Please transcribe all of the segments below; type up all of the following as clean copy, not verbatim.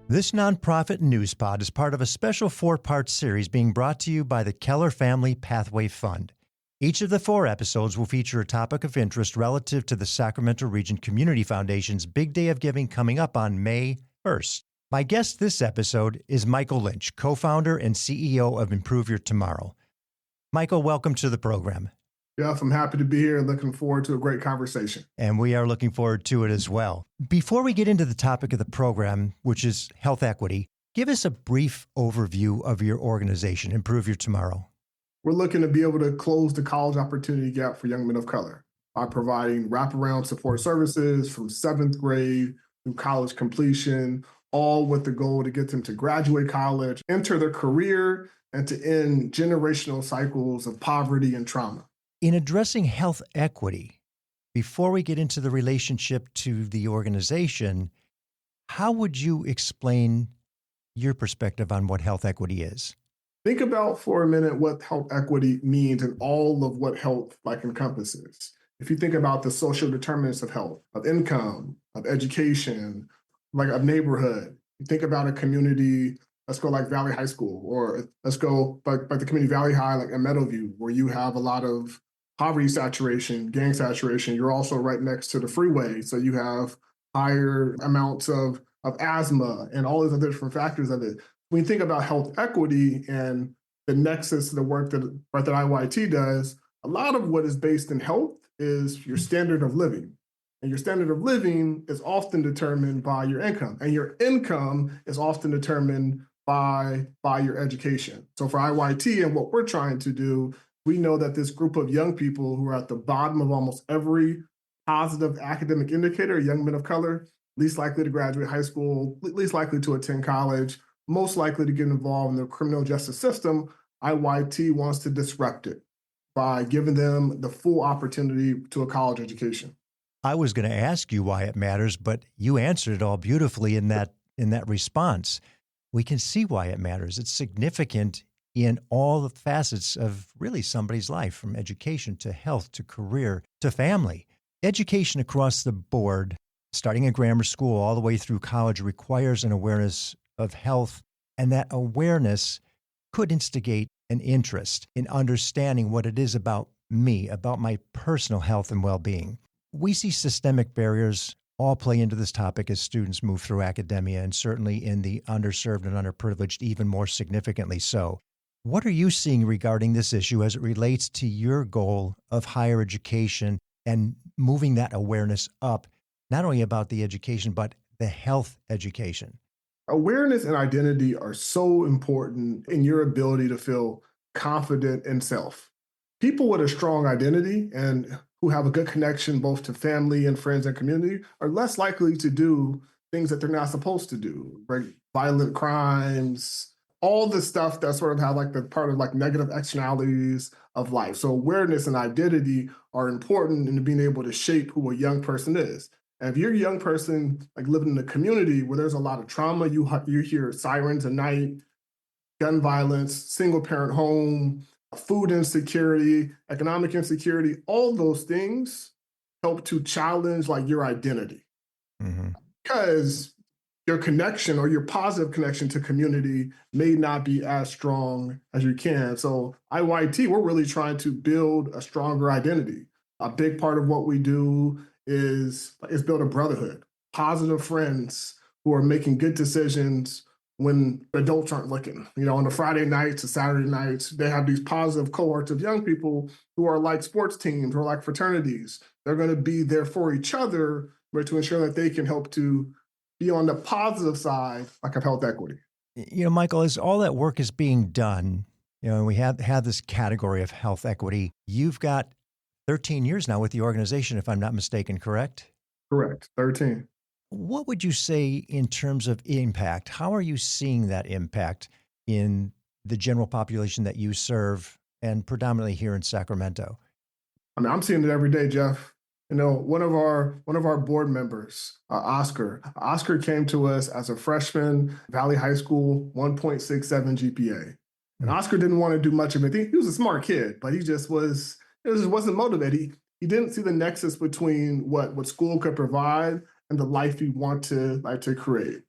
This nonprofit NewsPod is part of a special 4-part series being brought to you by the Keller Family Pathway Fund. Each of the 4 episodes will feature a topic of interest relative to the Sacramento Region Community Foundation's Big Day of Giving coming up on May 1st. My guest this episode is Michael Lynch, co-founder and CEO of Improve Your Tomorrow. Michael, welcome to the program. Jeff, I'm happy to be here and looking forward to a great conversation. And we are looking forward to it as well. Before we get into the topic of the program, which is health equity, give us a brief overview of your organization, Improve Your Tomorrow. We're looking to be able to close the college opportunity gap for young men of color by providing wraparound support services from 7th grade through college completion, all with the goal to get them to graduate college, enter their career, and to end generational cycles of poverty and trauma. In addressing health equity, before we get into the relationship to the organization, how would you explain your perspective on what health equity is? Think about for a minute what health equity means and all of what health encompasses. If you think about the social determinants of health, of income, of education, of neighborhood, you think about a community, let's go like Valley High School, or let's go like the community Valley High, like in Meadowview, where you have a lot of poverty saturation, gang saturation. You're also right next to the freeway, so you have higher amounts of asthma and all these other different factors of it. When you think about health equity and the nexus of the work that IYT does, a lot of what is based in health is your standard of living. And your standard of living is often determined by your income. And your income is often determined by your education. So for IYT and what we're trying to do, we know that this group of young people who are at the bottom of almost every positive academic indicator, young men of color, least likely to graduate high school, least likely to attend college, most likely to get involved in the criminal justice system, IYT wants to disrupt it by giving them the full opportunity to a college education. I was going to ask you why it matters, but you answered it all beautifully in that response. We can see why it matters. It's significant in all the facets of really somebody's life, from education to health to career to family. Education across the board, starting at grammar school all the way through college, requires an awareness of health, and that awareness could instigate an interest in understanding what it is about me, about my personal health and well-being. We see systemic barriers all play into this topic as students move through academia, and certainly in the underserved and underprivileged, even more significantly so. What are you seeing regarding this issue as it relates to your goal of higher education and moving that awareness up, not only about the education, but the health education? Awareness and identity are so important in your ability to feel confident in self. People with a strong identity and who have a good connection both to family and friends and community are less likely to do things that they're not supposed to do, right? Violent crimes, all the stuff that sort of have the part of negative externalities of life. So awareness and identity are important in being able to shape who a young person is. And if you're a young person living in a community where there's a lot of trauma, you hear sirens at night, gun violence, single parent home, food insecurity, economic insecurity, all those things help to challenge your identity. Mm-hmm. Because your connection or your positive connection to community may not be as strong as you can. So IYT, we're really trying to build a stronger identity. A big part of what we do is build a brotherhood, positive friends who are making good decisions when adults aren't looking. On the Friday nights to Saturday nights, they have these positive cohorts of young people who are like sports teams or like fraternities. They're going to be there for each other, but to ensure that they can help to be on the positive side, of health equity. Michael, as all that work is being done, and we have this category of health equity, you've got 13 years now with the organization, if I'm not mistaken, correct? Correct, 13. What would you say in terms of impact? How are you seeing that impact in the general population that you serve, and predominantly here in Sacramento? I'm seeing it every day, Jeff. One of our board members, Oscar came to us as a freshman, Valley High School, 1.67 GPA. And Oscar didn't want to do much of anything. He was a smart kid, but he just was It just wasn't motivated. He didn't see the nexus between what school could provide and the life he wanted to create.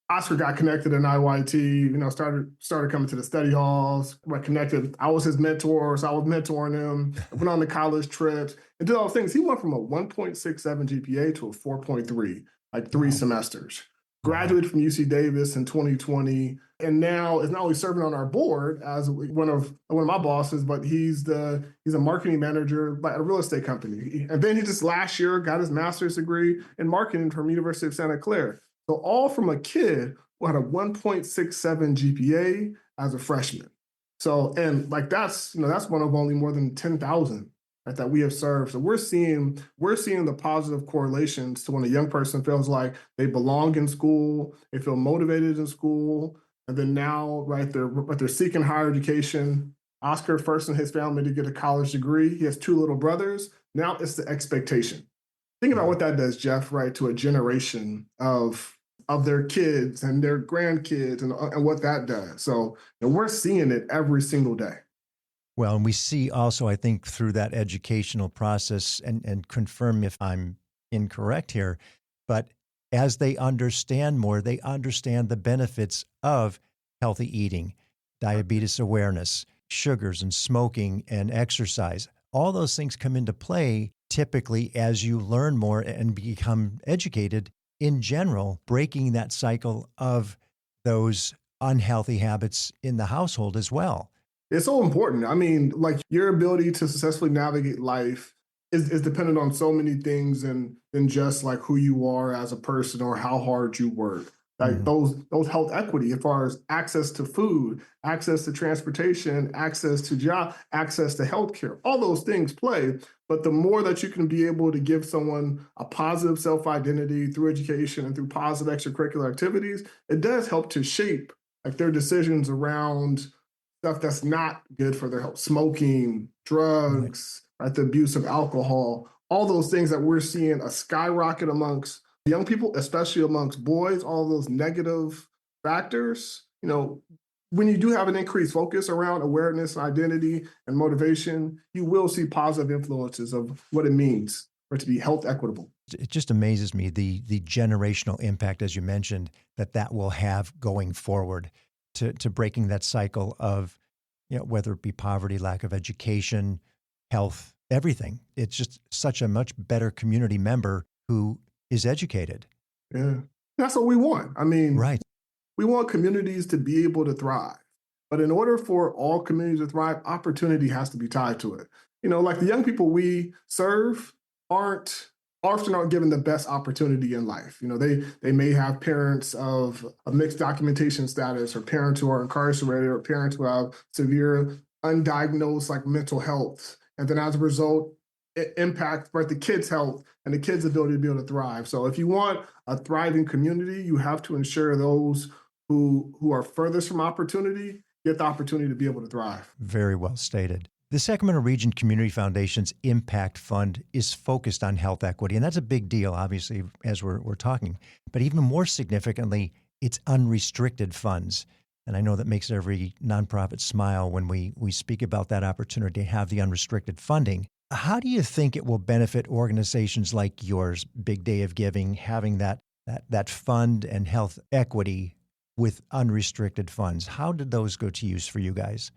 Oscar got connected in IYT, started coming to the study halls, got connected. I was his mentor, so I was mentoring him. I went on the college trips and did all those things. He went from a 1.67 GPA to a 4.3, like 3 semesters. Graduated from UC Davis in 2020, and now is not only serving on our board as one of my bosses, but he's a marketing manager at a real estate company. And then he just last year got his master's degree in marketing from University of Santa Clara. So all from a kid who had a 1.67 GPA as a freshman. So, and that's one of only more than 10,000 that we have served. So we're seeing the positive correlations to when a young person feels like they belong in school, they feel motivated in school, and then now, right, they're seeking higher education. Oscar first in his family to get a college degree. He has 2 little brothers. Now it's the expectation. Think about what that does, Jeff, right, to a generation of their kids and their grandkids and what that does. So we're seeing it every single day. Well, and we see also, I think, through that educational process, and confirm if I'm incorrect here, but as they understand more, they understand the benefits of healthy eating, diabetes awareness, sugars and smoking and exercise. All those things come into play typically as you learn more and become educated in general, breaking that cycle of those unhealthy habits in the household as well. It's so important. I mean, like your ability to successfully navigate life is dependent on so many things than just like who you are as a person or how hard you work. Like those health equity as far as access to food, access to transportation, access to job, access to healthcare, all those things play. But the more that you can be able to give someone a positive self-identity through education and through positive extracurricular activities, it does help to shape like their decisions around stuff that's not good for their health, smoking, drugs, right, the abuse of alcohol, all those things that we're seeing a skyrocket amongst young people, especially amongst boys, all those negative factors. When you do have an increased focus around awareness, identity, and motivation, you will see positive influences of what it means for it to be health equitable. It just amazes me the generational impact, as you mentioned, that will have going forward to breaking that cycle of, whether it be poverty, lack of education, health, everything. It's just such a much better community member who is educated. Yeah, that's what we want. I mean, right. We want communities to be able to thrive. But in order for all communities to thrive, opportunity has to be tied to it. Like the young people we serve often aren't given the best opportunity in life. They may have parents of a mixed documentation status, or parents who are incarcerated, or parents who have severe undiagnosed like mental health. And then as a result, it impacts the kids' health and the kids' ability to be able to thrive. So if you want a thriving community, you have to ensure those who are furthest from opportunity get the opportunity to be able to thrive. Very well stated. The Sacramento Region Community Foundation's Impact Fund is focused on health equity, and that's a big deal, obviously, as we're talking. But even more significantly, it's unrestricted funds. And I know that makes every nonprofit smile when we speak about that opportunity to have the unrestricted funding. How do you think it will benefit organizations like yours, Big Day of Giving, having that fund and health equity with unrestricted funds? How did those go to use for you guys?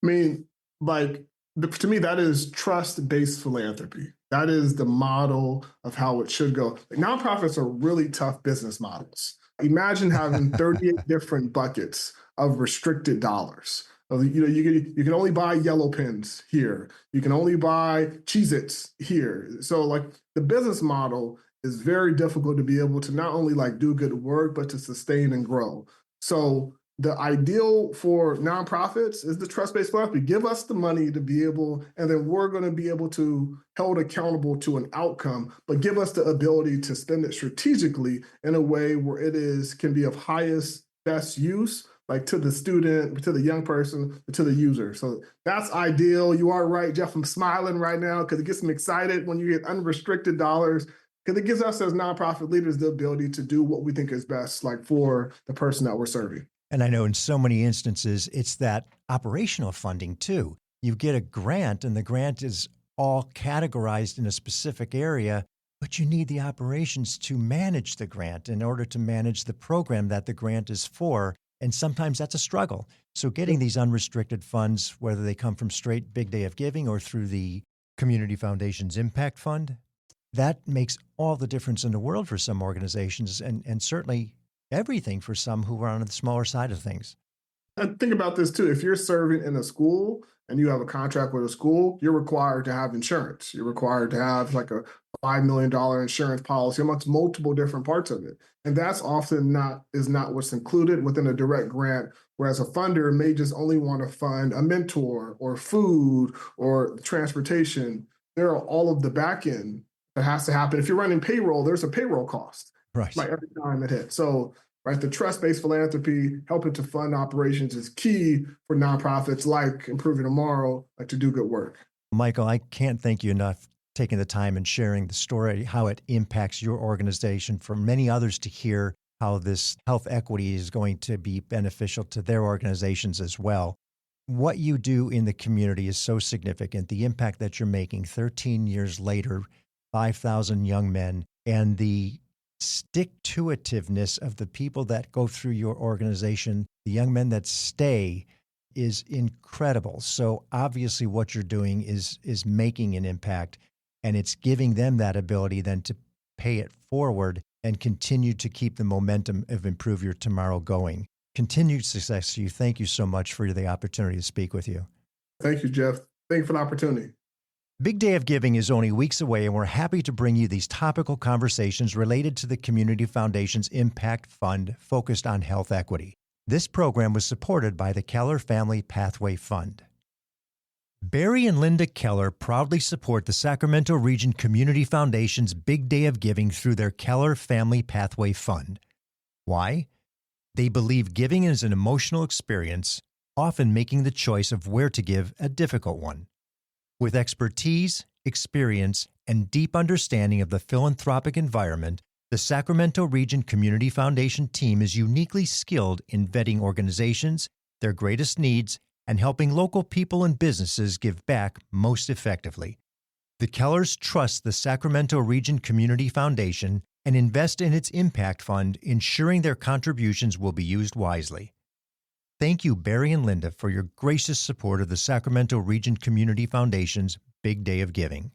I mean, to me, that is trust-based philanthropy. That is the model of how it should go. Nonprofits are really tough business models. Imagine having 38 different buckets of restricted dollars. You can only buy yellow pens here. You can only buy Cheez-Its here. So the business model is very difficult to be able to not only do good work, but to sustain and grow. So the ideal for nonprofits is the trust-based philanthropy. Give us the money to be able, and then we're going to be able to held accountable to an outcome, but give us the ability to spend it strategically in a way where can be of highest, best use, to the student, to the young person, to the user. So that's ideal. You are right, Jeff. I'm smiling right now because it gets me excited when you get unrestricted dollars, because it gives us as nonprofit leaders the ability to do what we think is best, for the person that we're serving. And I know in so many instances, it's that operational funding too. You get a grant, and the grant is all categorized in a specific area, but you need the operations to manage the grant in order to manage the program that the grant is for. And sometimes that's a struggle. So getting these unrestricted funds, whether they come from straight Big Day of Giving or through the Community Foundation's Impact Fund, that makes all the difference in the world for some organizations, and certainly everything for some who are on the smaller side of things. And think about this too. If you're serving in a school and you have a contract with a school, you're required to have insurance. You're required to have like a $5 million insurance policy amongst multiple different parts of it. And that's often not what's included within a direct grant. Whereas a funder may just only want to fund a mentor or food or transportation. There are all of the back end that has to happen. If you're running payroll, there's a payroll cost, Right. like every time it hits. So right, the trust-based philanthropy, helping to fund operations is key for nonprofits like Improving Tomorrow, like to do good work. Michael, I can't thank you enough taking the time and sharing the story, how it impacts your organization, for many others to hear how this health equity is going to be beneficial to their organizations as well. What you do in the community is so significant. The impact that you're making 13 years later, 5,000 young men, and the stick-to-itiveness of the people that go through your organization, the young men that stay, is incredible. So obviously what you're doing is making an impact, and it's giving them that ability then to pay it forward and continue to keep the momentum of Improve Your Tomorrow going. Continued success to you. Thank you so much for the opportunity to speak with you. Thank you, Jeff. Thank you for the opportunity. Big Day of Giving is only weeks away, and we're happy to bring you these topical conversations related to the Community Foundation's Impact Fund focused on health equity. This program was supported by the Keller Family Pathway Fund. Barry and Linda Keller proudly support the Sacramento Region Community Foundation's Big Day of Giving through their Keller Family Pathway Fund. Why? They believe giving is an emotional experience, often making the choice of where to give a difficult one. With expertise, experience, and deep understanding of the philanthropic environment, the Sacramento Region Community Foundation team is uniquely skilled in vetting organizations, their greatest needs, and helping local people and businesses give back most effectively. The Kellers trust the Sacramento Region Community Foundation and invest in its impact fund, ensuring their contributions will be used wisely. Thank you, Barry and Linda, for your gracious support of the Sacramento Region Community Foundation's Big Day of Giving.